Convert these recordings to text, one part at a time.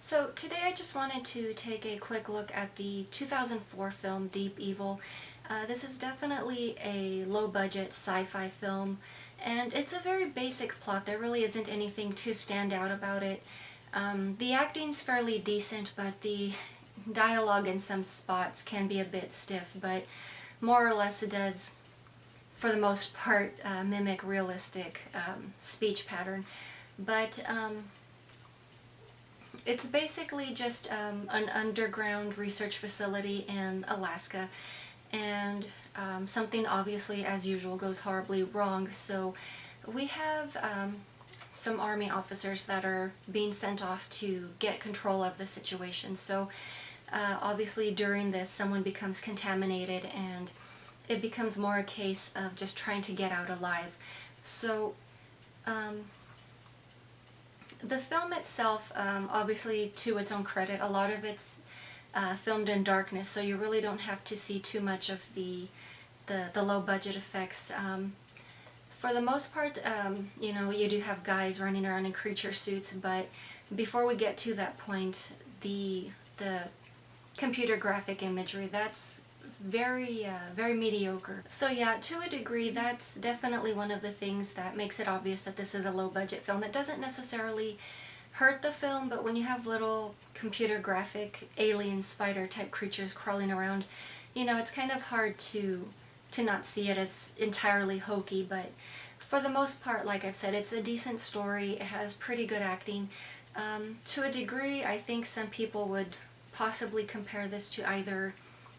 So today I just wanted to take a quick look at the 2004 film Deep Evil. This is definitely a low-budget sci-fi film, and it's a very basic plot. There really isn't anything too stand out about it. The acting's fairly decent, but the dialogue in some spots can be a bit stiff, but more or less it does, for the most part, mimic realistic speech pattern. But it's basically just an underground research facility in Alaska, and something obviously, as usual, goes horribly wrong. So we have some army officers that are being sent off to get control of the situation. So obviously during this someone becomes contaminated, and it becomes more a case of just trying to get out alive. So the film itself, obviously to its own credit, a lot of it's filmed in darkness, so you really don't have to see too much of the low budget effects. For the most part, you know, you do have guys running around in creature suits, but before we get to that point, the computer graphic imagery, that's very mediocre. So yeah, to a degree, that's definitely one of the things that makes it obvious that this is a low-budget film. It doesn't necessarily hurt the film, but when you have little computer graphic alien spider type creatures crawling around, you know, it's kind of hard to not see it as entirely hokey. But for the most part, like I've said, it's a decent story. It has pretty good acting. To a degree, I think some people would possibly compare this to either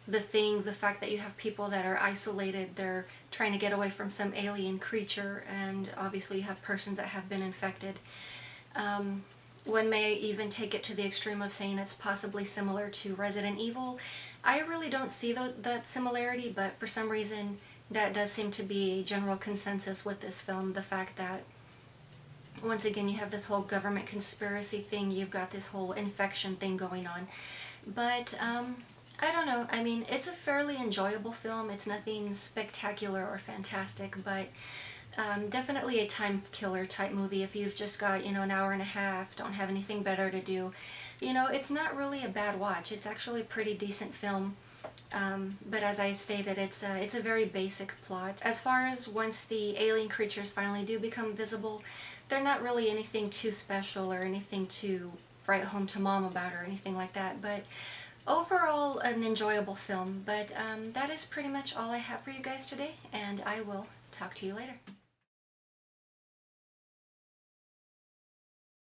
The Thing, the fact that you have people that are isolated, they're trying to get away from some alien creature, and obviously you have persons that have been infected. One may even take it to the extreme of saying it's possibly similar to Resident Evil. I really don't see that similarity, but for some reason that does seem to be a general consensus with this film. The fact that, once again, you have this whole government conspiracy thing, you've got this whole infection thing going on. But I don't know, I mean, it's a fairly enjoyable film. It's nothing spectacular or fantastic, but definitely a time killer type movie. If you've just got, you know, an hour and a half, don't have anything better to do, you know, it's not really a bad watch. It's actually a pretty decent film. But as I stated, it's a very basic plot. As far as once the alien creatures finally do become visible, they're not really anything too special or anything to write home to mom about or anything like that. But overall, an enjoyable film. But that is pretty much all I have for you guys today, and I will talk to you later.